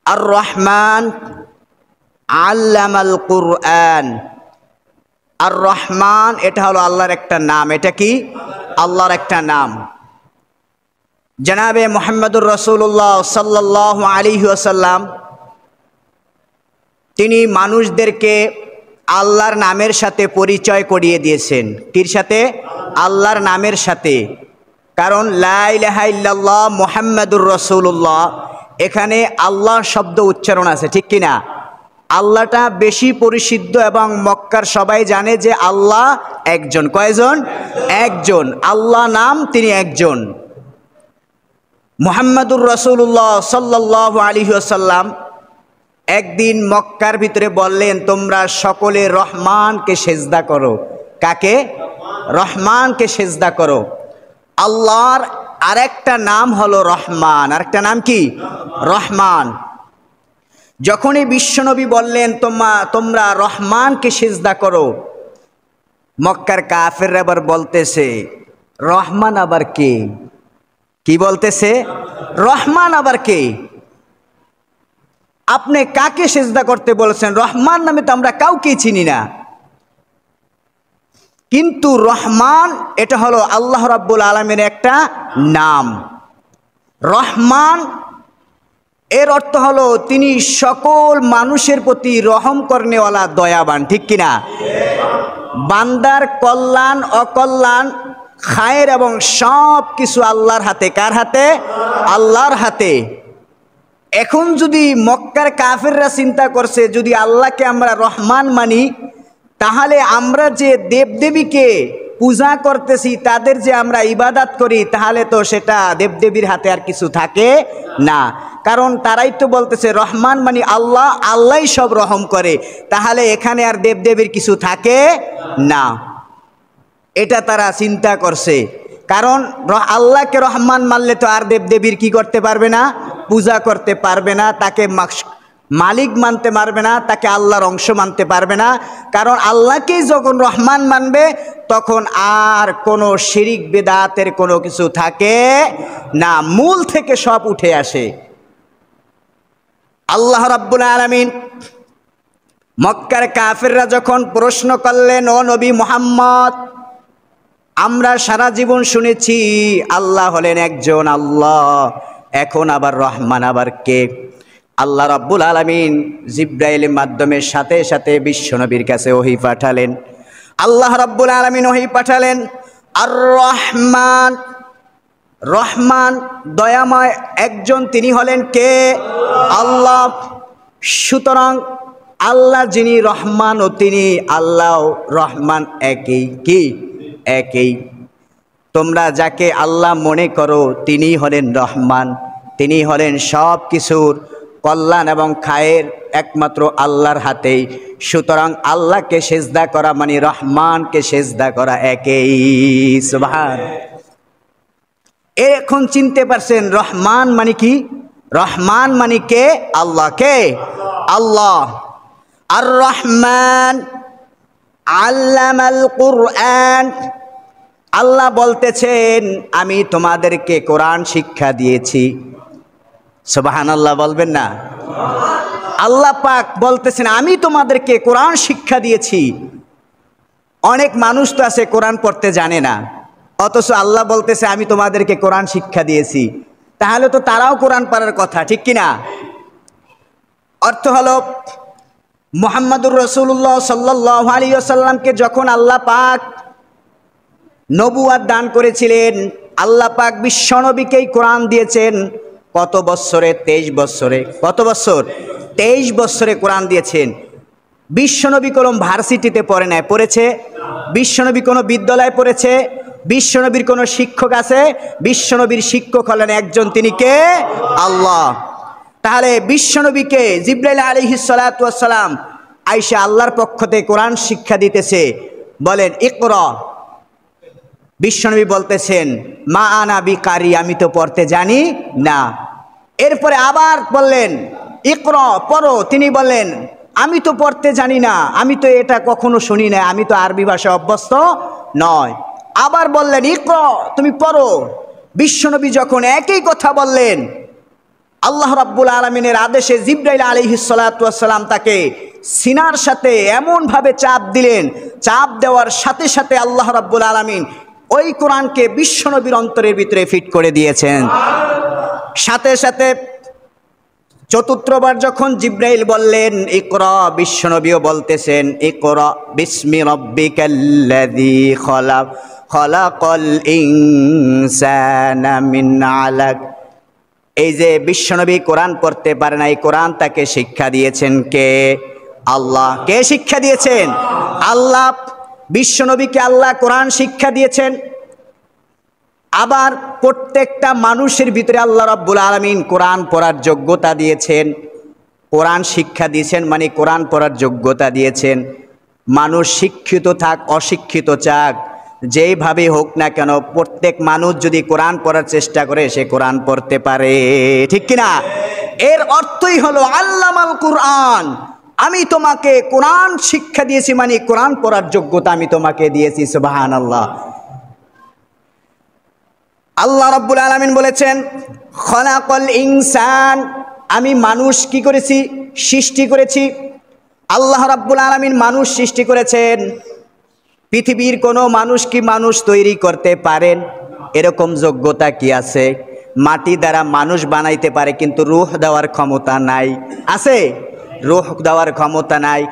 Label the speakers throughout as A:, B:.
A: আর রহমান আল্লামাল কুরআন। আর রহমান এটা হলো আল্লাহর একটা নাম। এটা কি? আল্লাহর একটা নাম। জনাবে মুহাম্মদুর রাসূলুল্লাহ সাল্লাল্লাহু আলাইহি ওয়াসাল্লাম তিনি মানুষদেরকে আল্লাহর নামের সাথে পরিচয় করিয়ে দিয়েছেন। কির সাথে? আল্লাহর নামের সাথে। কারণ লা ইলাহা ইল্লাল্লাহ মুহাম্মাদুর রাসূলুল্লাহ, এখানে আল্লাহ শব্দ উচ্চারণ আছে, ঠিক কিনা? আল্লাহটা বেশি পরিশুদ্ধ এবং মক্কার সবাই জানে যে আল্লাহ একজন। কয়জন? একজন। আল্লাহ নাম তিনি একজন। মুহাম্মাদুর রাসূলুল্লাহ সাল্লাল্লাহু আলাইহি ওয়াসাল্লাম একদিন মক্কার ভিতরে বললেন, তোমরা সকলে রহমানকে সেজদা করো। কাকে? রহমানকে সেজদা করো। আল্লাহর আরেকটা নাম হলো রহমান। আরেকটা নাম কি? রহমান। যখনই বিশ্বনবী বললেন তোমরা রহমানকে সেজদা করো, মক্কার কাফেররা আবার বলতেছে রহমান আবার কে? কি বলতেছে? রহমান আবার কে? আপনি কাকে সেজদা করতে বলেছেন? রহমান নামে তো আমরা কাউকে চিনি না। কিন্তু রহমান এটা হলো আল্লাহ রাব্বুল আলামিনের একটা নাম। রহমান এর অর্থ হলো তিনি সকল মানুষের প্রতি রহম করনেওয়ালা, দয়াবান, ঠিক কিনা? বান্দার কল্যাণ অকল্যাণ খায়ের এবং সব কিছু আল্লাহর হাতে। কার হাতে? আল্লাহর হাতে। এখন যদি মক্কার কাফেররা চিন্তা করছে যদি আল্লাহকে আমরা রহমান মানি, তাহলে আমরা যে দেবদেবীকে পূজা করতেছি তাদের যে আমরা ইবাদত করি, তাহলে তো সেটা দেবদেবীর হাতে আর কিছু থাকে না। কারণ তারাই তো বলতেছে রহমান মানে আল্লাহ, আল্লাহই সব রহম করে, তাহলে এখানে আর দেবদেবীর কিছু থাকে না। এটা তারা চিন্তা করছে। কারণ আল্লাহকে রহমান মানলে তো আর দেবদেবীর কি করতে পারবে না? পূজা করতে পারবে না, তাকে মালিক মানতে পারবে না, তাকে আল্লাহর অংশ মানতে পারবে না। কারণ আল্লাহকেই যখন রহমান মানবে তখন আর কোনো শিরিক বিদআতের কোনো কিছু থাকে না, মূল থেকে সব উঠে আসে। আল্লাহ রাব্বুল আলামিন মক্কার কাফেররা যখন প্রশ্ন করলেন, ও নবী মুহাম্মদ, আমরা সারা জীবন শুনেছি আল্লাহ হলেন একজন আল্লাহ, এখন আবার রহমান আবার কে? আল্লাহ রাব্বুল আলামিন জিব্রাইলের মাধ্যমে সাথে সাথে বিশ্বনবীর কাছে ওহী পাঠালেন। আল্লাহ রাব্বুল আলামিন ওহী পাঠালেন, আর রহমান, রহমান দয়াময় একজন, তিনি হলেন কে? আল্লাহ। সুতরাং আল্লাহ যিনি রহমান ও তিনি আল্লাহ রহমান একই। কি? একই। তোমরা যাকে আল্লাহ মনে করো তিনি হলেন রহমান, তিনি হলেন সব কিছুর কল্যাণ এবং খায়ের একমাত্র আল্লাহর হাতেই। সুতরাং আল্লাহকে সেজদা করা মানে রহমানকে সেজদা করা একই। সুবহান। এখন চিনতে পারছেন রহমান মানে কি? রহমান মানে কে? আল্লাহ। কে? আল্লাহ। আর রহমান আল্লামাল কুরআন। আল্লাহ বলতেছেন আমি তোমাদেরকে কোরআন শিক্ষা দিয়েছি। সুবহানাল্লাহ বলবেন না? আল্লাহ পাক বলতেছেন আমি তোমাদেরকে কোরআন শিক্ষা দিয়েছি। অনেক মানুষ তো আছে কোরআন পড়তে জানে না, অথচ আল্লাহ বলতেছে আমি তোমাদেরকে কোরআন শিক্ষা দিয়েছি। তাহলে তো তারাও কোরআন পড়ার কথা, ঠিক কিনা? অর্থ হলো মুহাম্মাদুর রাসূলুল্লাহ সাল্লাল্লাহু আলাইহি ওয়াসাল্লামকে যখন আল্লাহ পাক নবুয়ত দান করেছিলেন, আল্লাহ পাক বিশ্বনবীকেই কোরআন দিয়েছেন। কত বছরে? 23 বছরে। কত বছর? 23 বছরে কোরআন দিয়েছেন। বিশ্বনবী কোনো ভার্সিটিতে পড়ে নাই, পড়েছে? বিশ্বনবী কোনো বিদ্যালয়ে পড়েছে? বিশ্বনবীর কোনো শিক্ষক আছে? বিশ্বনবীর শিক্ষক হলেন একজন, তিনি কে? আল্লাহ। তাহলে বিশ্বনবীকে জিবরাইল আলাইহিস সালাতু ওয়াস সালাম আয়েশা আল্লাহর পক্ষ থেকে কোরআন শিক্ষা দিতেছে, বলেন ইকরা। বিশ্বনবী বলতেছেন মা আনা বিকারি, আমি তো পড়তে জানি না। এরপরে আবার বললেন ইকরা, পড়ো। তিনি বললেন আমি তো পড়তে জানি না, আমি তো এটা কখনো শুনি না, আমি তো আরবি ভাষা অভ্যস্ত নয়। আবার বললেন ইকরা, তুমি পড়ো। বিশ্বনবী যখন একই কথা বললেন, আল্লাহ রাব্বুল আলামিনের আদেশে জিবরাইল আলাইহিস সালাতু ওয়াস সালাম তাকে সিনার সাথে এমনভাবে চাপ দিলেন, চাপ দেওয়ার সাথে সাথে আল্লাহ রাব্বুল আলামিন ওই কোরআনকে বিশ্বনবীর অন্তরের ভিতরে ফিট করে দিয়েছেন। সাথে সাথে চতুর্থবার যখন জিবরাইল বললেন ইকরা, বিশ্বনবীও বলতেছেন ইকরা বিসমি রাব্বিকাল্লাযী খলাক খলাকাল ইনসানা মিন আলাক। এই যে বিশ্বনবী কোরআন পড়তে পারে না, এই কোরআন তাকে শিক্ষা দিয়েছেন কে? আল্লাহ। কে শিক্ষা দিয়েছেন? আল্লাহ। বিশ্বনবীকে আল্লাহ কোরআন শিক্ষা দিয়েছেন। আবার প্রত্যেকটা মানুষের ভিতরে আল্লাহ রাব্বুল আলামিন কোরআন পড়ার যোগ্যতা দিয়েছেন। কোরআন শিক্ষা দিয়েছেন মানে কোরআন পড়ার যোগ্যতা দিয়েছেন। মানুষ শিক্ষিত থাক অশিক্ষিত চাক, যেইভাবে হোক না কেন, প্রত্যেক মানুষ যদি কোরআন পড়ার চেষ্টা করে সে কোরআন পড়তে পারে, ঠিক কিনা? এর অর্থই হলো আল্লামাল কোরআন, আমি তোমাকে কোরআন শিক্ষা দিয়েছি মানে কোরআন পড়ার যোগ্যতা আমি তোমাকে দিয়েছি। সুবহানাল্লাহ। আল্লাহ রাব্বুল আলামিন বলেছেন খলাকাল ইনসান, আমি মানুষ কি করেছি? সৃষ্টি করেছি। আল্লাহ রাব্বুল আলামিন মানুষ সৃষ্টি করেছেন। পৃথিবীর কোনো মানুষ কি মানুষ তৈরি করতে পারেন? এরকম যোগ্যতা কি আছে? মাটি দ্বারা মানুষ বানাইতে পারে কিন্তু রূহ দেওয়ার ক্ষমতা নাই। আছে? রূহ দেওয়ার ক্ষমতা নাই।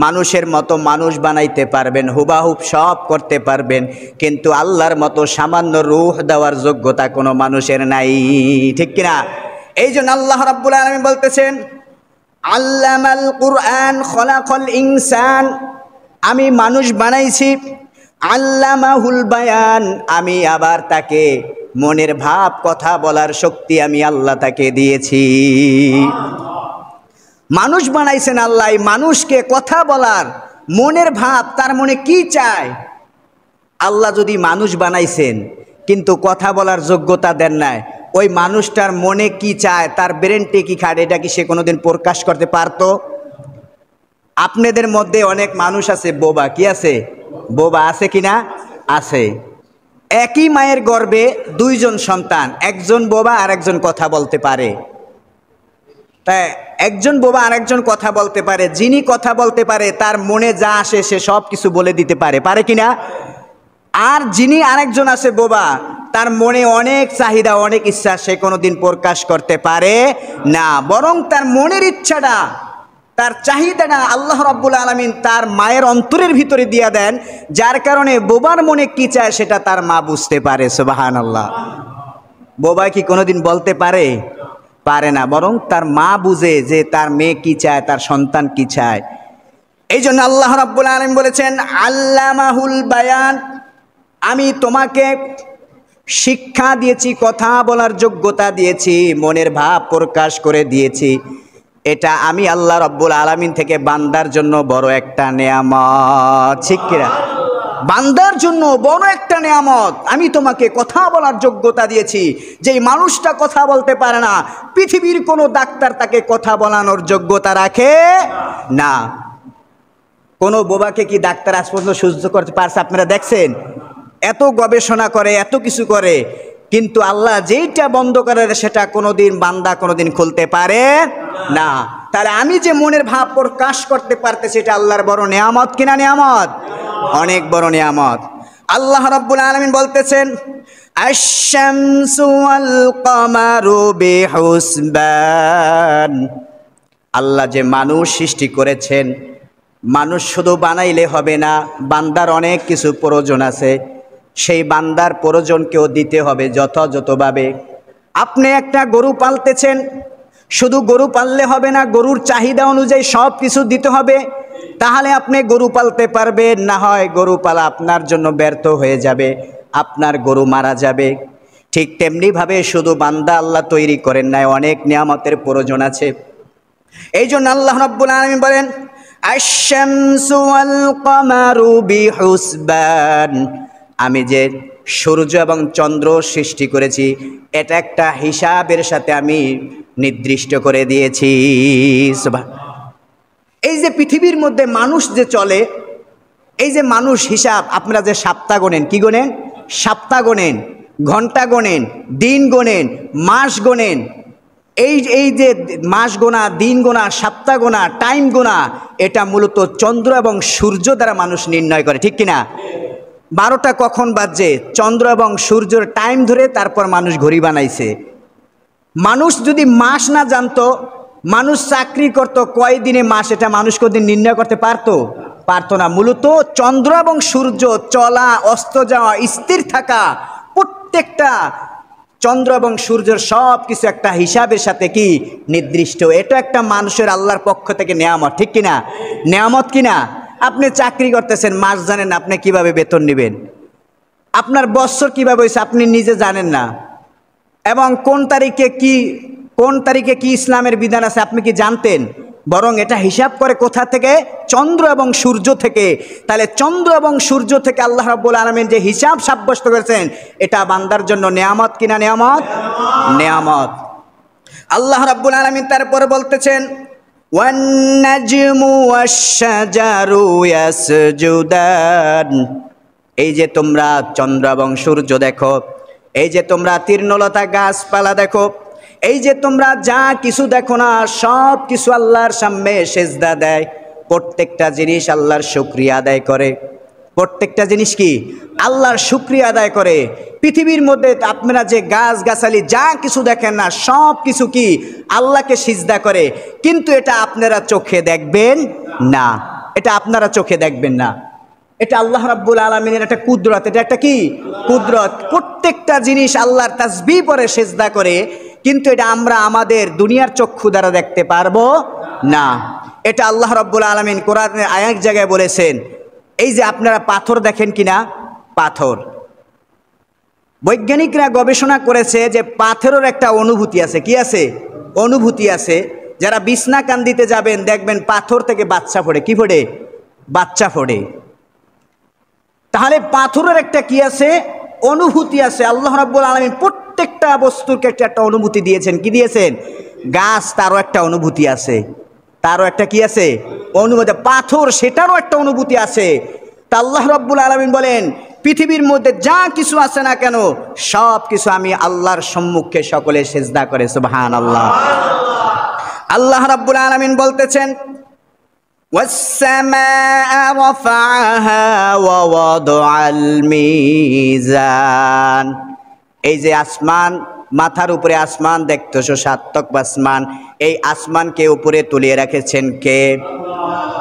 A: মানুষের মতো মানুষ বানাইতে পারবেন, হুবাহুব সব করতে পারবেন, কিন্তু আল্লাহর মতো সামান্য রূহ দেওয়ার যোগ্যতা কোনো মানুষের নাই, ঠিক কিনা? এই জন্য আল্লাহ রাব্বুল আলামিন বলতেছেন আল্লামাল কুরআন খলাকাল ইনসান, আমি মানুষ বানাইছি। আল্লামাহুল বায়ান, আমি আবার তাকে মনের ভাব কথা বলার শক্তি আমি আল্লাহ তাকে দিয়েছি। মানুষ বানাইছেন আল্লাহ, মানুষকে কথা বলার মনের ভাব, তার মনে কি চায়। আল্লাহ যদি মানুষ বানাইছেন কিন্তু কথা বলার যোগ্যতা দেন নাই, ওই মানুষটার মনে কি চায়, তার ব্রেনটি কি খায়, এটা কি সে কোনোদিন প্রকাশ করতে পারতো? আপনাদের মধ্যে অনেক মানুষ আছে বোবা, কি আছে? বোবা আছে কিনা? আছে। একই মায়ের গর্ভে দুইজন সন্তান, একজন বোবা আর একজন কথা বলতে পারে। তাই একজন বোবা আর একজন কথা বলতে পারে। যিনি কথা বলতে পারে তার মনে যা আসে সে সব কিছু বলে দিতে পারে, পারে কিনা? আর যিনি আরেকজন আছে বোবা, তার মনে অনেক চাহিদা অনেক ইচ্ছা, সে কোনোদিন প্রকাশ করতে পারে না। বরং তার মনের ইচ্ছাটা, তার চাহিদাটা আল্লাহ রাব্বুল আলামিন তার মায়ের অন্তরের ভিতরে দিয়ে দেন, যার কারণে বোবার মনে কি চায় সেটা তার মা বুঝতে পারে। সুবহানাল্লাহ। বোবা কি কোনোদিন বলতে পারে? পারে না, বরং তার মা বুঝে যে তার মেয়ে কি চায়, তার সন্তান কি চায়। এই জন্য আল্লাহ রাব্বুল আলামিন বলেছেন আল্লামাহুল বায়ান, আমি তোমাকে শিক্ষা দিয়েছি, কথা বলার যোগ্যতা দিয়েছি, মনের ভাব প্রকাশ করে দিয়েছি। এটা আমি আল্লাহ রাব্বুল আলামিন থেকে বান্দার জন্য বড় একটা নেয়ামত, ঠিক কিনা? বান্দার জন্য বড় একটা নেয়ামত। আমি তোমাকে কথা বলার যোগ্যতা দিয়েছি। যেই মানুষটা কথা বলতে পারে না, পৃথিবীর কোনো ডাক্তার তাকে কথা বলানোর যোগ্যতা রাখে না। কোনো বোবাকে কি ডাক্তার আজ পর্যন্ত সহ্য করতে পারছে? আপনারা দেখছেন? এত গবেষণা করে, এত কিছু করে, কিন্তু আল্লাহ যেইটা বন্ধ করে সেটা কোনোদিন বান্দা কোনোদিন খুলতে পারে না। তাহলে আমি যে মনের ভাব প্রকাশ করতে পারতেছি, এটা আল্লাহর বড় নেয়ামত কিনা? নেয়ামত, অনেক বড় নেয়ামত। আল্লাহ রাব্বুল আলামিন বলতেছেন আশ-শামসু ওয়াল কমারু বিহুসবান, আল্লাহ যে মানুষ সৃষ্টি করেছেন, মানুষ শুধু বানাইলে হবে না, বান্দার অনেক কিছু প্রয়োজন আছে। সেই বান্দার প্রয়োজনকেও দিতে হবে যথাযথভাবে। আপনি একটা গরু পালতেছেন, শুধু গরু পাললে হবে না, গরুর চাহিদা অনুযায়ী সব কিছু দিতে হবে, তাহলে আপনি গরু পালতে পারবেন। না হয় গরু পালা আপনার জন্য ব্যর্থ হয়ে যাবে, আপনার গরু মারা যাবে। ঠিক তেমনিভাবে শুধু বান্দা আল্লাহ তৈরি করেন নাই, অনেক নিয়ামতের প্রয়োজন আছে। এই জন্য আল্লাহ রাব্বুল আলামিন বলেন আশ-শামসু ওয়াল কমারু বিহুসবান, আমি যে সূর্য এবং চন্দ্র সৃষ্টি করেছি এটা একটা হিসাবের সাথে আমি নির্দিষ্ট করে দিয়েছি। এই যে পৃথিবীর মধ্যে মানুষ যে চলে, এই যে মানুষ হিসাব, আপনারা যে সপ্তাহ গোনেন, কি গোনেন? সপ্তাহ গোনেন, ঘন্টা গোনেন, দিন গোনেন, মাস গোনেন, এই যে মাস গোনা, দিন গোনা, সপ্তাহ গোনা, টাইম গোনা, এটা মূলত চন্দ্র এবং সূর্য দ্বারা মানুষ নির্ণয় করে, ঠিক কিনা? 12টা কখন বাজছে, চন্দ্র এবং সূর্যের টাইম ধরে তারপর মানুষ ঘড়ি বানাইছে। মানুষ যদি মাস না জানতো, মানুষ চাকরি করতো কয় দিনে মাস, এটা মানুষ কোনদিন নির্ণয় করতে পারতো না। মূলত চন্দ্র এবং সূর্য চলা, অস্ত যাওয়া, স্থির থাকা, প্রত্যেকটা চন্দ্র এবং সূর্যের সব কিছু একটা হিসাবের সাথে কি নির্দিষ্ট। এটা একটা মানুষের আল্লাহর পক্ষ থেকে নেয়ামত, ঠিক কিনা? নেয়ামত কিনা? আপনি চাকরি করতেছেন, মাস জানেন, আপনি কিভাবে বেতন নেবেন? আপনার বৎসর কিভাবে হয়েছে আপনি নিজে জানেন না। এবং কোন তারিখে কি ইসলামের বিধান আছে আপনি কি জানতেন? বরং এটা হিসাব করে কোথা থেকে? চন্দ্র এবং সূর্য থেকে। তাহলে চন্দ্র এবং সূর্য থেকে আল্লাহ রাব্বুল আলামিন যে হিসাব সাব্যস্ত করেছেন, এটা বান্দার জন্য নেয়ামত কিনা? নেয়ামত, নেয়ামত। আল্লাহ রাব্বুল আলামিন তারপরে বলতেছেন, ওয়ান নাজমু ওয়াশ-শাজারু ইয়াসজুদান। এই যে তোমরা চন্দ্র এবং সূর্য দেখো, এই যে তোমরা তৃণলতা গাছপালা দেখো, এই যে তোমরা যা কিছু দেখো না, সব কিছু আল্লাহর সামনে সেজদা দেয়। প্রত্যেকটা জিনিস আল্লাহর শুকরিয়া আদায় করে। প্রত্যেকটা জিনিস কি? আল্লাহর শুকরিয়া আদায় করে। পৃথিবীর মধ্যে আপনারা যে গাছ গাছালি যা কিছু দেখেন না, সব কিছু কি আল্লাহকে সিজদা করে। কিন্তু এটা আপনারা চোখে দেখবেন না, এটা আপনারা চোখে দেখবেন না। এটা আল্লাহ রাব্বুল আলামিনের একটা কুদরত। এটা একটা কি কুদরত? প্রত্যেকটা জিনিস আল্লাহর তাসবিহ পরে সিজদা করে, কিন্তু এটা আমরা আমাদের দুনিয়ার চক্ষু দ্বারা দেখতে পারবো না। এটা আল্লাহ রাব্বুল আলামিন কোরআনের আরেক জায়গায় বলেছেন। এই যে আপনারা পাথর দেখেন কিনা, পাথর, বৈজ্ঞানিকরা গবেষণা করেছে যে পাথরের একটা অনুভূতি আছে। কি আছে? অনুভূতি আছে। যারা বিছনা কান্দিতে যাবেন দেখবেন পাথর থেকে বাচ্চা ফোড়ে। কি ফোড়ে? বাচ্চা ফোড়ে। তাহলে পাথরের একটা কি আছে? অনুভূতি আছে। আল্লাহ রাব্বুল আলামিন প্রত্যেকটা বস্তুকে একটা অনুভূতি দিয়েছেন। কি দিয়েছেন? গাছ, তারও একটা অনুভূতি আছে, তারও একটা কি আছে? অনুভূতি। পাথর, সেটারও একটা অনুভূতি আছে। তা আল্লাহ রাব্বুল আলামিন বলেন, পৃথিবীর মধ্যে যা কিছু আছে না কেন, সব কিছু আমি আল্লাহর সম্মুখে সকলে সিজদা করে। সুবহানাল্লাহ। আল্লাহ রাব্বুল আলামিন বলতেছেন, والسماء رفعها ووضع الميزان। এই যে আসমান, মাথার উপরে আসমান দেখতেছো, সাতক আসমান, এই আসমানকে উপরে তুলিয়ে রেখেছেন কে?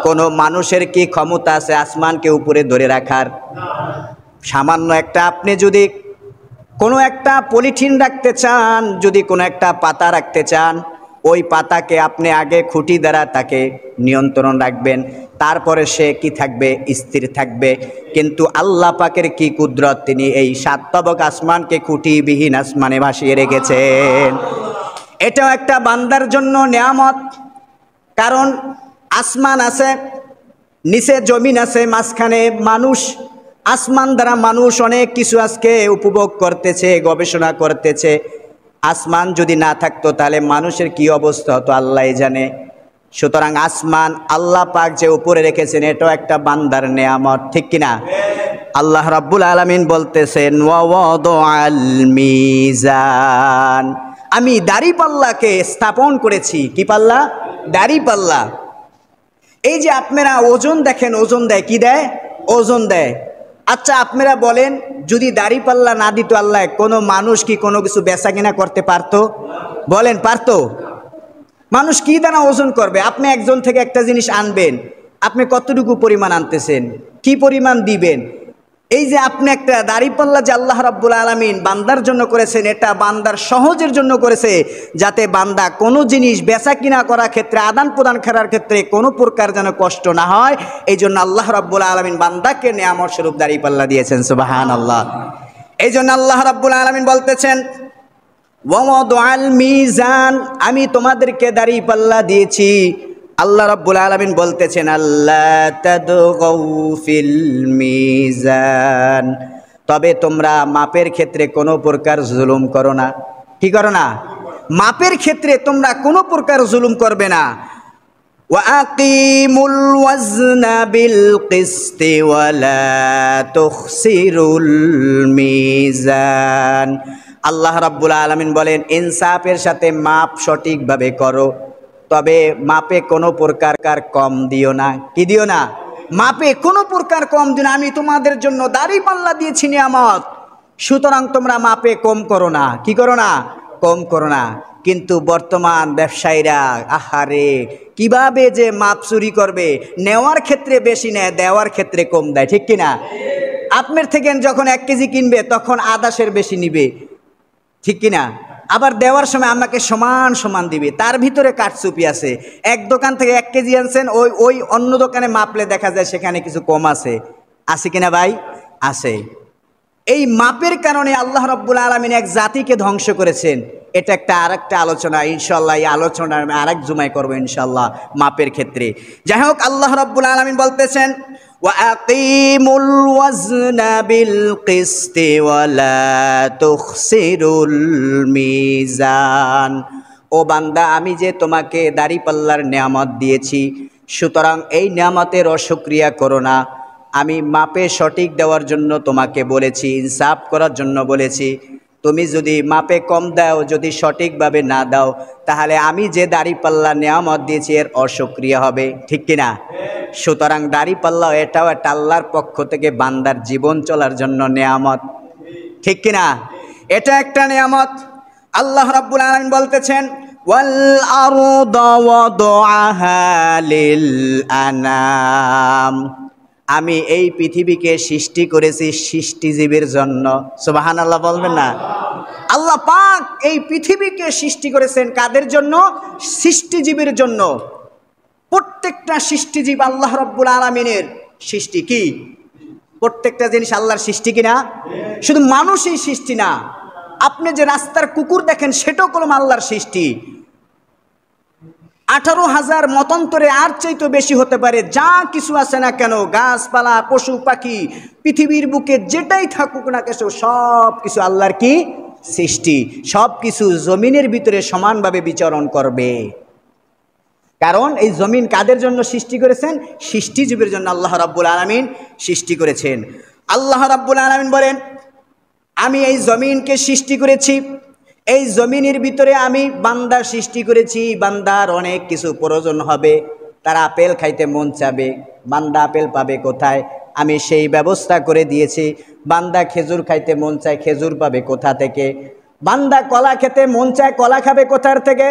A: কোন মানুষের কি ক্ষমতা আছে আসমানকে উপরে ধরে রাখার? সামান্য একটা, আপনি যদি কোনো একটা পলিথিন রাখতে চান, যদি কোনো একটা পাতা রাখতে চান, ওই পাতাকে আপনি আগে খুঁটি দ্বারা তাকে নিয়ন্ত্রণ রাখবেন, তারপরে সে কি থাকবে? স্থির থাকবে। কিন্তু আল্লাহ পাকের কি কুদরত, তিনি এই সাতবক আসমানকে খুঁটিবিহীন আসমানে ভাসিয়ে রেখেছেন। এটাও একটা বান্দার জন্য নেয়ামত। কারণ আসমান আছে, নিচে জমিন আছে, মাঝখানে মানুষ। আসমান দ্বারা মানুষ অনেক কিছু আজকে উপভোগ করতেছে, গবেষণা করতেছে। আসমান যদি না থাকতো তাহলে মানুষের কি অবস্থা হতো আল্লাহই জানে। সুতরাং আসমান আল্লাহ পাক যে উপরে রেখেছেন, এটাও একটা বান্দার নেয়ামত, ঠিক কিনা? আল্লাহ রাব্বুল আলামিন বলতেছেন, ওয়াওয়াদাল মিজান। আমি দাড়িপাল্লাকে স্থাপন করেছি। কি পাল্লা? দাড়িপাল্লা। এই যে আপনারা ওজন দেখেন, ওজন দেয়, কি দেয়? ওজন দেয়। আচ্ছা আপনারা বলেন, যদি দাড়িপাল্লা না দিত আল্লাহ, কোনো মানুষ কি কোনো কিছু বেচা কিনা করতে পারতো? বলেন, পারতো? মানুষ কি দ্বারা ওজন করবে? আপনি একজন থেকে একটা জিনিস আনবেন, আপনি কতটুকু পরিমাণ আনতেছেন, কি পরিমাণ দিবেন? এই যে আপনি একটা দাড়িপাল্লা যে আল্লাহ রাব্বুল আলামিন বান্দার জন্য করেছেন, এটা বান্দার সহজের জন্য করেছে, যাতে বান্দা কোনো জিনিস বেচা কিনা করার ক্ষেত্রে, আদান প্রদান করার ক্ষেত্রে কোনো প্রকার যেন কষ্ট না হয়। এই জন্য আল্লাহ রাব্বুল আলামিন বান্দাকে নেয়ামত স্বরূপ দাড়িপাল্লা দিয়েছেন। সুবহানাল্লাহ। এই জন্য আল্লাহ রাব্বুল আলামিন বলতেছেন, ওয়াওয়াদাল মিজান, আমি তোমাদেরকে দাড়িপাল্লা দিয়েছি। আল্লাহ রাব্বুল আলামিন বলতেছেন, আল্লাহ তাদগাউ ফিল মিজান, তবে তোমরা মাপের ক্ষেত্রে কোনো প্রকার জুলুম করো না। কি করো না? মাপের ক্ষেত্রে তোমরা কোনো প্রকার জুলুম করবে না। ওয়া আকিমুল ওয়াজনা বিল কিসতি ওয়া লা তুখসিরুল মিজান। আল্লাহ রাব্বুল আলামিন বলেন ইনসাফের সাথে মাপ সঠিকভাবে করো, তবে মাপে কোনো প্রকার কম দিও না। কি দিও না? মাপে কোনো প্রকার কম দিও না। আমি তোমাদের জন্য দাড়িপাল্লা দিয়েছি নিয়ামত, সুতরাং তোমরা মাপে কম করো না। কি করো না? কম করো না। কিন্তু বর্তমান ব্যবসায়ীরা আহারে কিভাবে যে মাপ চুরি করবে, নেওয়ার ক্ষেত্রে বেশি নেয়, দেওয়ার ক্ষেত্রে কম দেয়। ঠিক কিনা? আপনার থেকে যখন 1 কেজি কিনবে তখন আদাশের বেশি নিবে, ঠিক কিনা? আবার দেওয়ার সময় আমাকে সমান সমান দিবে, তার ভিতরে কারচুপি আছে। এক দোকান থেকে 1 কেজি আনছেন, ওই অন্য দোকানে মাপলে দেখা যায় সেখানে কিছু কম আছে। আছে কিনা ভাই? আছে। এই মাপের কারণে আল্লাহ রাব্বুল আলামিন এক জাতিকে ধ্বংস করেছেন। এটা আরেকটা আলোচনা, ইনশাআল্লাহ এই আলোচনা আমি আরেক জুমায় করবো ইনশাআল্লাহ মাপের ক্ষেত্রে। যাই হোক, আল্লাহ রাব্বুল আলামিন বলতেছেন ওয়া আকিমুল ওয়াজনা বিল কিসতি ওয়া লা তুখসিরুল মিজান। ও বান্দা, আমি যে তোমাকে দাড়িপাল্লার নিয়ামত দিয়েছি, সুতরাং এই নিয়ামতের অশুকরিয়া করো না। আমি মাপে সঠিক দেওয়ার জন্য তোমাকে বলেছি, ইনসাফ করার জন্য বলেছি। তুমি যদি মাপে কম দাও, যদি সঠিকভাবে না দাও, তাহলে আমি যে দাড়িপাল্লা নিয়ামত দিয়েছি এর অশুকরিয়া হবে। ঠিক কিনা? সুতরাং দাড়িপাল্লা এটাও একটা আল্লাহর পক্ষ থেকে বান্দার জীবন চলার জন্য নিয়ামত। ঠিক কিনা? এটা একটা নিয়ামত। আল্লাহ রাব্বুল আলামিন বলতেছেন ওয়াল আরদা ওয়াদআহা লিল আনাম। আমি এই পৃথিবীকে সৃষ্টি করেছি সৃষ্টিজীবীর জন্য। সুবহানাল্লাহ বলবেন না? আল্লাহ পাক এই পৃথিবীকে সৃষ্টি করেছেন কাদের জন্য? সৃষ্টিজীবীর জন্য। প্রত্যেকটা সৃষ্টিজীব আল্লাহ রাব্বুল আলামিনের সৃষ্টি। কি? প্রত্যেকটা জিনিস আল্লাহর সৃষ্টি কিনা? শুধু মানুষই সৃষ্টি না, আপনি যে রাস্তার কুকুর দেখেন সেটাও কলম আল্লাহর সৃষ্টি। 18,000 মতান্তরে আর চাইতে বেশি হতে পারে। যা কিছু আছে না কেন, গাছপালা, পশু পাখি, পৃথিবীর বুকে যেটাই থাকুক না কেন, সব কিছু আল্লাহর কি? সৃষ্টি। সব কিছু জমিনের ভিতরে সমানভাবে বিচরণ করবে। কারণ এই জমিন কাদের জন্য সৃষ্টি করেছেন? সৃষ্টিজীবীর জন্য আল্লাহ রাব্বুল আলামিন সৃষ্টি করেছেন। আল্লাহ রাব্বুল আলামিন বলেন আমি এই জমিনকে সৃষ্টি করেছি, এই জমিনের ভিতরে আমি বান্দা সৃষ্টি করেছি। বান্দার অনেক কিছু প্রয়োজন হবে, তারা আপেল খাইতে মন চাবে, বান্দা আপেল পাবে কোথায়? আমি সেই ব্যবস্থা করে দিয়েছি। বান্দা খেজুর খাইতে মন চায়, খেজুর পাবে কোথা থেকে? বান্দা কলা খেতে মন চায়, কলা খাবে কোথার থেকে?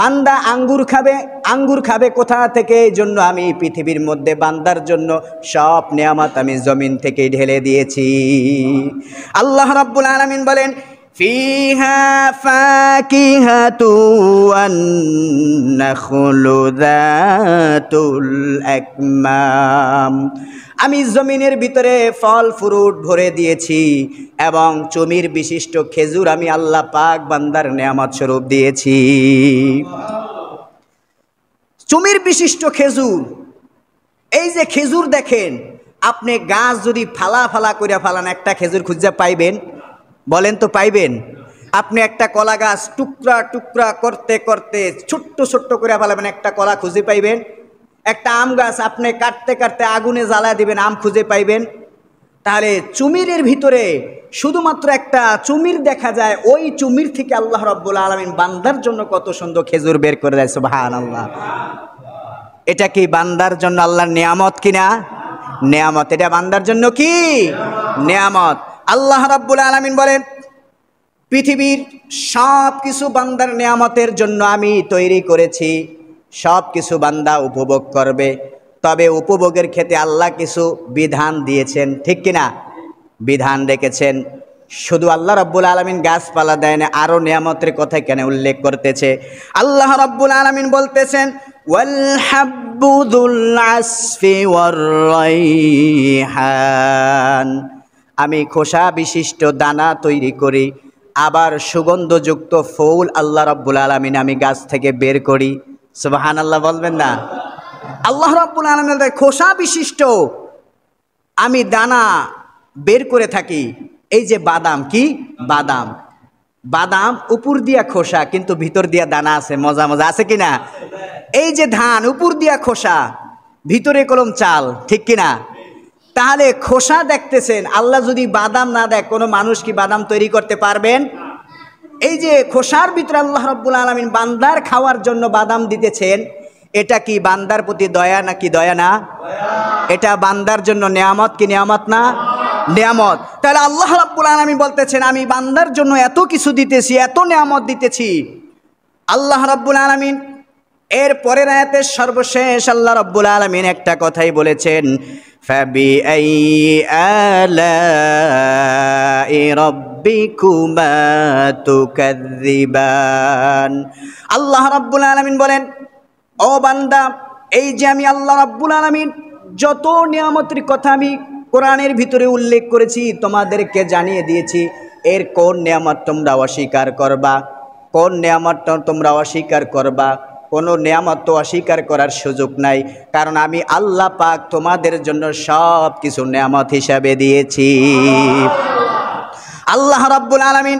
A: বান্দা আঙ্গুর খাবে, আঙ্গুর খাবে কোথা থেকে? এই জন্য আমি পৃথিবীর মধ্যে বান্দার জন্য সব নিয়ামত আমি জমিন থেকে ঢেলে দিয়েছি। আল্লাহ রাব্বুল আলামিন বলেন ফিহা ফাকিহাতু ওয়ান নাখলু যাতুল আকমাম। আমি জমিনের ভিতরে ফল ফ্রুট ভরে দিয়েছি এবং চুমির বিশিষ্ট খেজুর আমি আল্লাহ পাক বান্দার নিয়ামত স্বরূপ দিয়েছি। চুমির বিশিষ্ট খেজুর। এই যে খেজুর দেখেন, আপনি গাছ যদি ফালা ফালা করে ফালান, একটা খেজুর খুঁজে পাইবেন? বলেন তো পাইবেন? আপনি একটা কলা গাছ টুকরা টুকরা করতে করতে ছোট্ট ছোট্ট করে ফেলাবেন, একটা কলা খুঁজে পাইবেন? একটা আম গাছ আপনি কাটতে কাটতে আগুনে জ্বালা দিবেন, আম খুঁজে পাইবেন? তাহলে চুমিরের ভিতরে শুধুমাত্র একটা চুমির দেখা যায়, ওই চুমির থেকে আল্লাহ রাব্বুল আলামিন বান্দার জন্য কত সুন্দর খেজুর বের করে দেয়। সুবহানাল্লাহ। এটা কি বান্দার জন্য আল্লাহর নিয়ামত কিনা? নিয়ামত। এটা বান্দার জন্য কি? নিয়ামত। আল্লাহ রাব্বুল আলামিন বলেন পৃথিবীর সব কিছু বান্দার নিয়ামতের জন্য আমি তৈরি করেছি, সব কিছু বান্দা উপভোগ করবে। তবে উপভোগের ক্ষেত্রে আল্লাহ কিছু বিধান দিয়েছেন। ঠিক কিনা? বিধান রেখেছেন। শুধু আল্লাহ রাব্বুল আলামিন গাছপালা দেয় না, আরও নিয়ামতের কথা কেন উল্লেখ করতেছে? আল্লাহ রাব্বুল আলামিন বলতেছেন ওয়াল হাব্বু যুল আসফি ওয়ার রাইহান। আমি খোসা বিশিষ্ট দানা তৈরি করি, আবার সুগন্ধযুক্ত ফুল আল্লাহ রাব্বুল আলামিন আমি গাছ থেকে বের করি। সুবহানাল্লাহ বলবেন না? আল্লাহ রাব্বুল আলামিন খোসা বিশিষ্ট আমি দানা বের করে থাকি। এই যে বাদাম, কি বাদাম? বাদাম উপর দিয়া খোসা কিন্তু ভিতর দিয়া দানা আছে, মজা মজা আছে কিনা? এই যে ধান উপর দিয়া খোসা, ভিতরে কলম চাল। ঠিক কিনা? তাহলে খোসা দেখতেছেন, আল্লাহ যদি বাদাম না দেয়, কোনো মানুষ কি বাদাম তৈরি করতে পারবেন? এই যে খোসার ভিতরে আল্লাহ রাব্বুল আলামিন বান্দার খাওয়ার জন্য বাদাম দিতেছেন, এটা কি বান্দার প্রতি দয়া নাকি দয়া না? এটা বান্দার জন্য নেয়ামত কি নেয়ামত না? নেয়ামত। তাহলে আল্লাহ রাব্বুল আলামিন বলতেছেন আমি বান্দার জন্য এত কিছু দিতেছি, এত নেয়ামত দিতেছি। আল্লাহ রাব্বুল আলামিন এর পরের আয়াতের সর্বশেষ আল্লাহ রাব্বুল আলামিন একটা কথাই বলেছেন, ফাবিআইয়ি আলাই রাব্বিকুমা তুকাযযিবান। আল্লাহ রাব্বুল আলামিন বলেন, ও বান্দা, এই যে আমি আল্লাহ রাব্বুল আলামিন যত নিয়ামতের কথা আমি কোরআনের ভিতরে উল্লেখ করেছি, তোমাদেরকে জানিয়ে দিয়েছি, এর কোন নিয়ামত তোমরা অস্বীকার করবা, কোন নিয়ামত তোমরা অস্বীকার করবা? কোনো নিয়ামত তো অস্বীকার করার সুযোগ নাই, কারণ আমি আল্লাহ পাক তোমাদের জন্য সব কিছু নিয়ামত হিসাবে দিয়েছি। আল্লাহ রাব্বুল আলামিন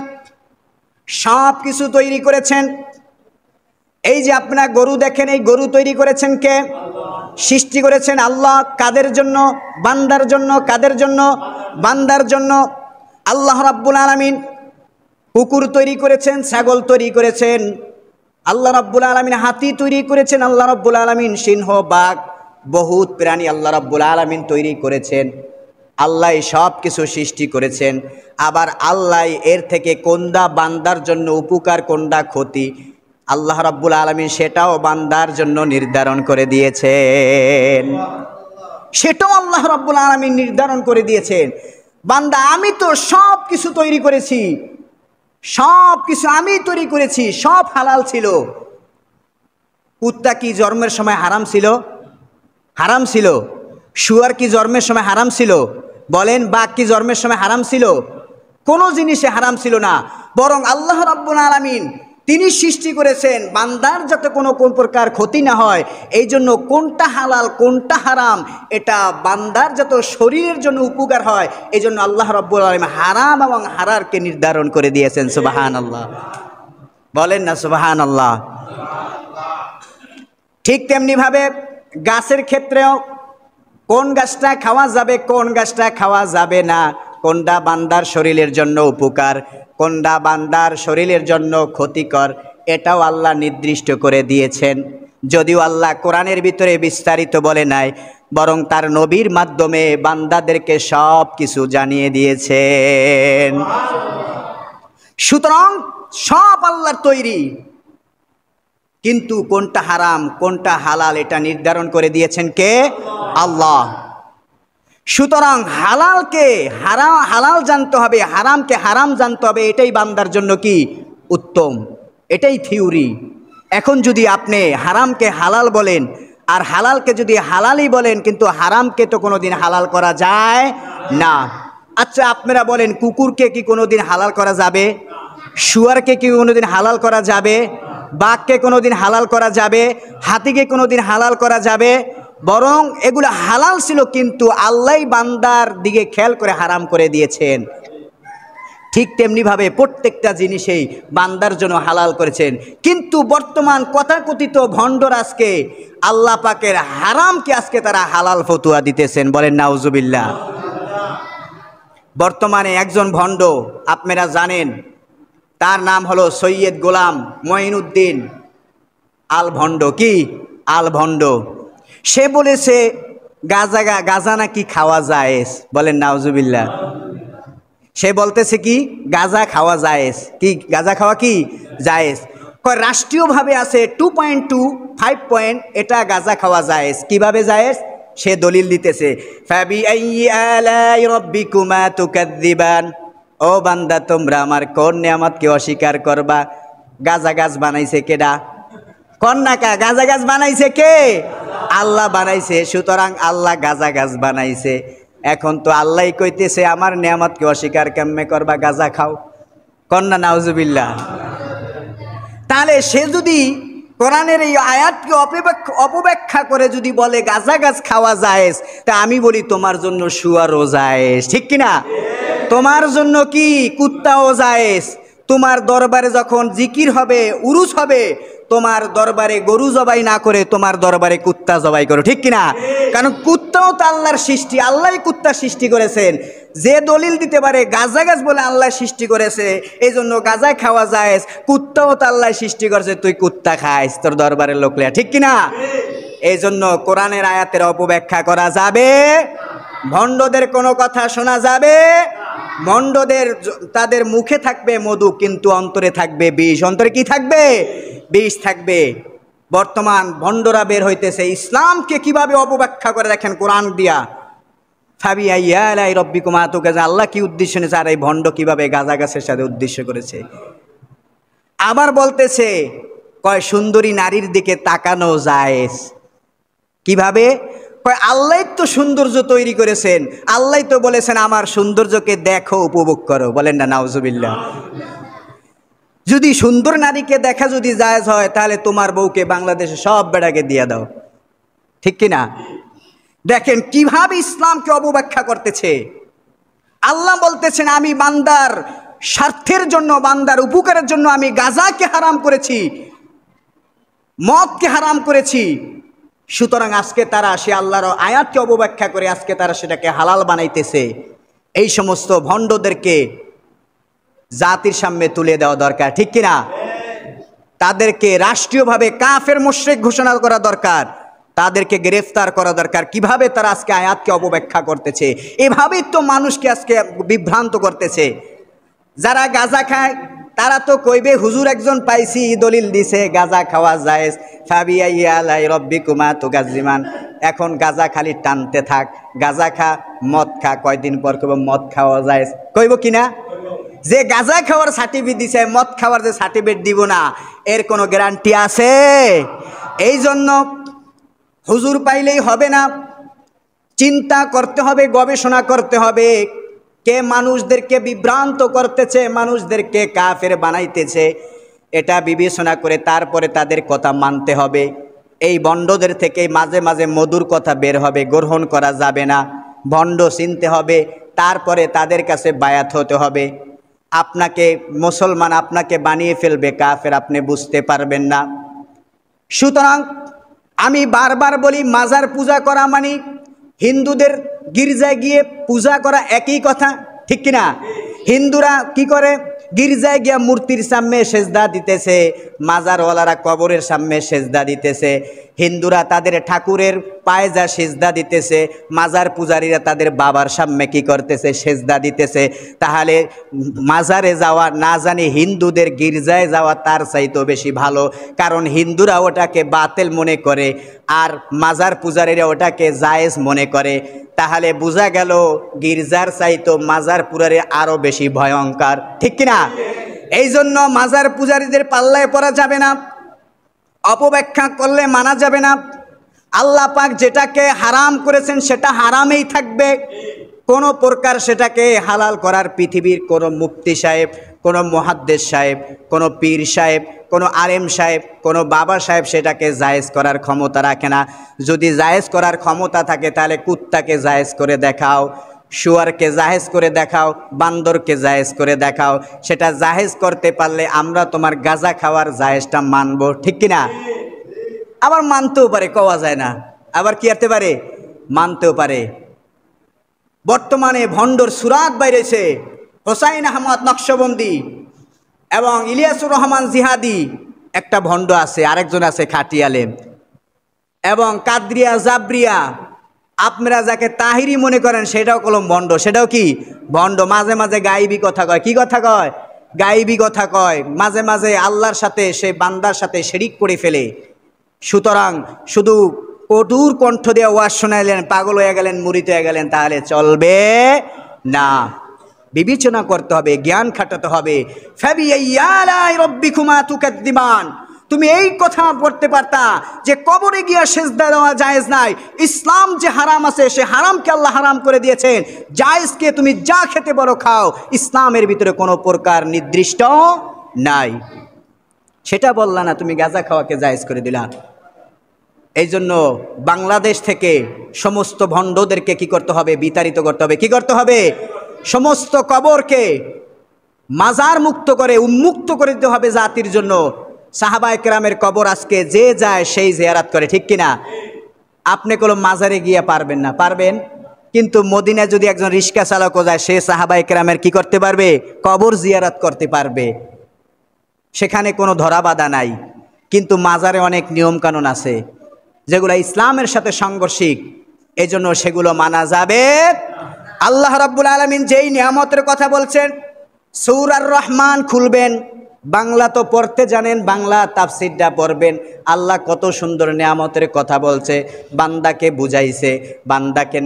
A: সব কিছু তৈরি করেছেন। এই যে আপনার গরু দেখেন, এই গরু তৈরি করেছেন কে? সৃষ্টি করেছেন আল্লাহ। কাদের জন্য? বান্দার জন্য। কাদের জন্য? বান্দার জন্য। আল্লাহ রাব্বুল আলামিন কুকুর তৈরি করেছেন, ছাগল তৈরি করেছেন, আল্লাহ রাব্বুল আলামিন হাতি তৈরি করেছেন, আল্লাহ রাব্বুল আলামিন সিংহ, বাঘ, বহুত প্রাণী আল্লাহ রাব্বুল আলামিন তৈরি করেছেন। আল্লাহ সব কিছু সৃষ্টি করেছেন। আবার আল্লাহ এর থেকে কোনটা বান্দার জন্য উপকার, কোনটা ক্ষতি, আল্লাহ রাব্বুল আলামিন সেটাও বান্দার জন্য নির্ধারণ করে দিয়েছেন। সেটাও আল্লাহ রাব্বুল আলামিন নির্ধারণ করে দিয়েছেন। বান্দা, আমি তো সব কিছু তৈরি করেছি, সব কিছু আমি তৈরি করেছি, সব হালাল ছিল। কুত্তা কি জন্মের সময় হারাম ছিল? হারাম ছিল। শুয়ার কি জন্মের সময় হারাম ছিল? বলেন, বাঘ কি জন্মের সময় হারাম ছিল? কোনো জিনিসে হারাম ছিল না। বরং আল্লাহ রাব্বুল আলামিন তিনি সৃষ্টি করেছেন বান্দার যাতে কোনো কোন প্রকার ক্ষতি না হয়, এই জন্য কোনটা হালাল কোনটা হারাম এটা বান্দার যত শরীরের জন্য উপকার হয়, এই জন্য আল্লাহ রাব্বুল আলামিন হারাম এবং হালালকে নির্ধারণ করে দিয়েছেন। সুবহানাল্লাহ, বলেন না সুবহানাল্লাহ। ঠিক তেমনিভাবে গাছের ক্ষেত্রেও কোন গাছটা খাওয়া যাবে, কোন গাছটা খাওয়া যাবে না, কোনটা বান্দার শরীরের জন্য উপকার, কোনটা বান্দার শরীরের জন্য ক্ষতিকর, এটাও আল্লাহ নির্দিষ্ট করে দিয়েছেন। যদিও আল্লাহ কোরআনের ভিতরে বিস্তারিত বলে নাই, বরং তার নবীর মাধ্যমে বান্দাদেরকে সব কিছু জানিয়ে দিয়েছেন। সুতরাং সব আল্লাহর তৈরি, কিন্তু কোনটা হারাম কোনটা হালাল এটা নির্ধারণ করে দিয়েছেন কে? আল্লাহ। সুতরাং হালালকে হালাল জানতে হবে, হারামকে হারাম জানতে হবে, এটাই বান্দার জন্য কি উত্তম, এটাই থিওরি। এখন যদি আপনি হারামকে হালাল বলেন আর হালালকে যদি হালালই বলেন, কিন্তু হারামকে তো কোনোদিন হালাল করা যায় না। আচ্ছা আপনারা বলেন, কুকুরকে কি কোনোদিন হালাল করা যাবে? শুয়ারকে কি কোনোদিন হালাল করা যাবে? বাঘকে কোনোদিন হালাল করা যাবে? হাতিকে কোনোদিন হালাল করা যাবে? বরং এগুলো হালাল ছিল, কিন্তু আল্লাহ বান্দার দিকে খেয়াল করে হারাম করে দিয়েছেন। ঠিক তেমনিভাবে প্রত্যেকটা জিনিসেই বান্দার জন্য হালাল করেছেন। কিন্তু বর্তমান কথাকথিত ভণ্ডরাজকে আল্লাহ পাকের হারামকে আজকে তারা হালাল ফতুয়া দিতেছেন। বলেন নাউজুবিল্লাহ। বর্তমানে একজন ভণ্ড আপনারা জানেন, তার নাম হলো সৈয়দ গোলাম মঈনুদ্দিন আল ভণ্ড। কি আল ভণ্ড? সে বলেছে গাঁজা নাকি খাওয়া জায়েজ। বলেন নাউজুবিল্লাহ। সে বলতেছে কি গাঁজা খাওয়া জায়েজ, কি গাঁজা খাওয়া কি জায়েজ। কয় রাষ্ট্রীয়ভাবে আছে 2.25 পয়েন্ট, এটা গাঁজা খাওয়া জায়েজ। কিভাবে জায়েজ? সে দলিল দিতেছে, ফাবিআইয়ি আলাই রাব্বিকুমা তুকাযযিবান। ও বান্দা, তোমরা আমার কোন নিয়ামতকে অস্বীকার করবা? গাঁজা গাছ বানাইছে কেডা? কন্যাকা গাঁজা গাছ বানাইছে কে? আল্লাহ বানাইছে। সুতরাং আল্লাহ গাঁজা গাছ বানাইছে। এখন তো আল্লাহ কইতেছে আমার নিয়ামতকে অস্বীকার কেমনে করবা? গাঁজা খাও। কন্যা নাউজুবিল্লাহ। তাহলে সে যদি কোরআনের এই আয়াতকে অপব্যাখ্যা করে যদি বলে গাঁজা গাছ খাওয়া জায়েজ, তা আমি বলি তোমার জন্য শুয়ারও জায়েজ। ঠিক কিনা? তোমার জন্য কি কুত্তাও জায়েজ। তোমার দরবারে যখন জিকির হবে, উরুস হবে, তোমার দরবারে গরু জবাই না করে তোমার দরবারে কুত্তা জবাই করো, ঠিক কিনা? কারণ কুত্তাও তো আল্লাহর সৃষ্টি, আল্লাহই কুত্তা সৃষ্টি করেছেন। যে দলিল দিতে পারে গাঁজা গাছ বলে আল্লাহ সৃষ্টি করেছে, এই জন্য গাঁজা খাওয়া যায়, কুত্তাও তো আল্লাহ সৃষ্টি করেছে, তুই কুত্তা খাইস তোর দরবারের লোকরা, ঠিক কিনা? এই জন্য কোরআনের আয়াতের অপব্যাখ্যা করা যাবে, ভণ্ডদের কোনো কথা শোনা যাবে, ভণ্ডদের তাদের মুখে থাকবে মধু কিন্তু অন্তরে থাকবে বিষ। অন্তরে কি থাকবে? বিষ থাকবে। বর্তমান ভণ্ডরা বের হইতেছে, ইসলামকে কিভাবে অপব্যাখ্যা করে দেখেন কোরআন দিয়া। ফাবিআইয়ি আলাই রাব্বিকুমা তুকাজ্জিবান, আল্লাহ কি উদ্দেশ্য নিয়েছে আর এই ভণ্ড কিভাবে গাঁজা গাছের সাথে উদ্দেশ্য করেছে। আবার বলতেছে কয় সুন্দরী নারীর দিকে তাকানো জায়েজ। কিভাবে? কয় আল্লাহ তো সৌন্দর্য তৈরি করেছেন, আল্লাহ তো বলেছেন আমার সৌন্দর্যকে দেখো, উপভোগ করো। বলেন না নাউজুবিল্লাহ। যদি সুন্দর নারীকে দেখা যদি জায়েজ হয়, তাহলে তোমার বউকে বাংলাদেশে সব বেড়াকে দিয়ে দাও, ঠিক কিনা? দেখেন কিভাবে ইসলামকে অপব্যাখ্যা করতেছে। আল্লাহ বলতেছেন আমি বান্দার স্বার্থের জন্য, বান্দার উপকারের জন্য আমি গাঁজাকে হারাম করেছি, মদকে হারাম করেছি। সুতরাং আজকে তারা সে আল্লাহর আয়াতকে অপব্যাখ্যা করে আজকে তারা সেটাকে হালাল বানাইতেছে। এই সমস্ত ভণ্ডদেরকে জাতির সামনে তুলে দেওয়া দরকার, ঠিক কিনা? তাদেরকে রাষ্ট্রীয়ভাবে কাফের মুশরিক ঘোষণা করা দরকার, তাদেরকে গ্রেফতার করা দরকার। কিভাবে তারা আজকে আয়াতকে অপব্যাখ্যা করতেছে, এভাবেই তো মানুষকে আজকে বিভ্রান্ত করতেছে। যারা গাঁজা খায় তারা তো কইবে হুজুর একজন পাইছি দলিল দিছে গাঁজা খাওয়া জায়েজ, ফাবিআইয়ি আলাই রাব্বিকুমা তুকাজ্জিবান। এখন গাঁজা খালি টানতে থাক, গাঁজা খা, মদ খা, কয়দিন পর কইব মদ খাওয়া জায়েজ, কইব কিনা? যে গাঁজা খাওয়ার সার্টিফিকেট দিছে, মদ খাওয়ার যে সার্টিফিকেট দিব না, এর কোনো গ্যারান্টি আছে? এই জন্য হুজুর পাইলেই হবে না, চিন্তা করতে হবে, গবেষণা করতে হবে, কে মানুষদেরকে বিভ্রান্ত করতেছে, মানুষদেরকে কাফের বানাইতেছে, এটা বিবেচনা করে তারপরে তাদের কথা মানতে হবে। এই ভণ্ডদের থেকে মাঝে মাঝে মধুর কথা বের হবে, গ্রহণ করা যাবে না। ভণ্ড চিনতে হবে, তারপরে তাদের কাছে বায়াত হতে হবে। আপনাকে মুসলমান আপনাকে বানিয়ে ফেলবে কাফের, আপনি বুঝতে পারবেন না। সুতরাং আমি বারবার বলি, মাজার পূজা করা মানে হিন্দুদের গির্জায় গিয়ে পূজা করা একই কথা, ঠিক কিনা? হিন্দুরা কি করে? গির্জায় গিয়া মূর্তির সামনে সেজদা দিতেছে, মাজারওয়ালারা কবরের সামনে সেজদা দিতেছে। হিন্দুরা তাদের ঠাকুরের পায়ে যা সেজদা দিতেছে, মাজার পূজারীরা তাদের বাবার সামনে কি করতেছে? সেজদা দিতেছে। তাহলে মাজারে যাওয়া না জানি হিন্দুদের গির্জায় যাওয়া তার চাইতেও বেশি ভালো, কারণ হিন্দুরা ওটাকে বাতিল মনে করে আর মাজার পূজারীরা ওটাকে জায়েজ মনে করে। তাহলে বোঝা গেল গির্জার চাইতো মাজার পূজারী আরো বেশি ভয়ঙ্কর, ঠিক কিনা? এই জন্য মাজার পূজারীদের পাল্লায় পড়া যাবে না, অপব্যাখ্যা করলে মানা যাবে না। আল্লাহ পাক যেটাকে হারাম করেছেন সেটা হারামেই থাকবে, কোনো প্রকার সেটাকে হালাল করার পৃথিবীর কোনো মুফতি সাহেব, কোনো মুহাদ্দিস সাহেব, কোনো পীর সাহেব, কোনো আলেম সাহেব, কোনো বাবা সাহেব সেটাকে জায়েজ করার ক্ষমতা রাখে না। যদি জায়েজ করার ক্ষমতা থাকে তাহলে কুত্তাকে জায়েজ করে দেখাও, শুয়ারকে জায়েজ করে দেখাও, বান্দরকে জায়েজ করে দেখাও। সেটা জায়েজ করতে পারলে আমরা তোমার গাঁজা খাওয়ার জায়েজটা মানব, ঠিক কিনা? আবার মানতেও পারে, কওয়া যায় না, আবার কি করতে পারে? মানতেও পারে। বর্তমানে ভণ্ডর সুরাত বাইরেছে, হোসাইন আহমদ নকশবন্দি এবং ইলিয়াসুর রহমান জিহাদি একটা ভণ্ড আছে, আরেকজন আছে খাটি আলেম, এবং কাদরিয়া জাবরিয়া, আপনারা যাকে তাহিরি মনে করেন সেটাও কলম ভণ্ড, সেটাও কি ভণ্ড। মাঝে মাঝে গায়েবী কথা কয়, কি কথা কয়? গায়েবী কথা কয়। মাঝে মাঝে আল্লাহর সাথে সে বান্দার সাথে শিরিক করে ফেলে। সুতরাং শুধু কঠোর কণ্ঠ দিয়ে ওয়াজ শোনাইলেন, পাগল হয়ে গেলেন, মুরিদ হয়ে গেলেন, তাহলে চলবে না। বিবেচনা করতে হবে, জ্ঞান খাটাতে হবে। ফাবিআইয়ি আলাই রাব্বিকুমা তুকাজ্জিবান। তুমি এই কথা পড়তে পারতা যে কবরে গিয়া সেজদা দেওয়া জায়েজ নাই, ইসলাম যে হারাম আছে সে হারামকে আল্লাহ হারাম করে দিয়েছেন, জায়েজকে তুমি যা খেতে বড় খাও, ইসলামের ভিতরে কোনো প্রকার নির্দিষ্ট নাই। সেটা বললা না, তুমি গাঁজা খাওয়াকে জায়েজ করে দিলা। এই জন্য বাংলাদেশ থেকে সমস্ত ভণ্ডদেরকে কি করতে হবে? বিতাড়িত করতে হবে। কি করতে হবে? সমস্ত কবরকে মাজার মুক্ত করে উন্মুক্ত করে দিতে হবে জাতির জন্য। সাহাবায়ে কেরামের কবর আজকে যে যায় সেই জিয়ারত করে, ঠিক কিনা? আপনি কোনো মাজারে গিয়ে পারবেন না, পারবেন? কিন্তু মদিনায় যদি একজন রিক্সা চালকও যায়, সে সাহাবায়ে কেরামের কি করতে পারবে? কবর জিয়ারত করতে পারবে। সেখানে কোনো ধরাবাধা নাই। কিন্তু মাজারে অনেক নিয়মকানুন আছে যেগুলো ইসলামের সাথে সাংঘর্ষিক, এজন্য সেগুলো মানা যাবে। আল্লাহ রাব্বুল আলামিন যেই নিয়ামতের কথা বলছেন, সূরা আর রহমান খুলবেন, বাংলা তো পড়তে জানেন, বাংলা তাফসীরটা পড়বেন। আল্লাহ কত সুন্দর নিয়ামতের কথা বলছে, বান্দাকে বুঝাইছে, বান্দাকে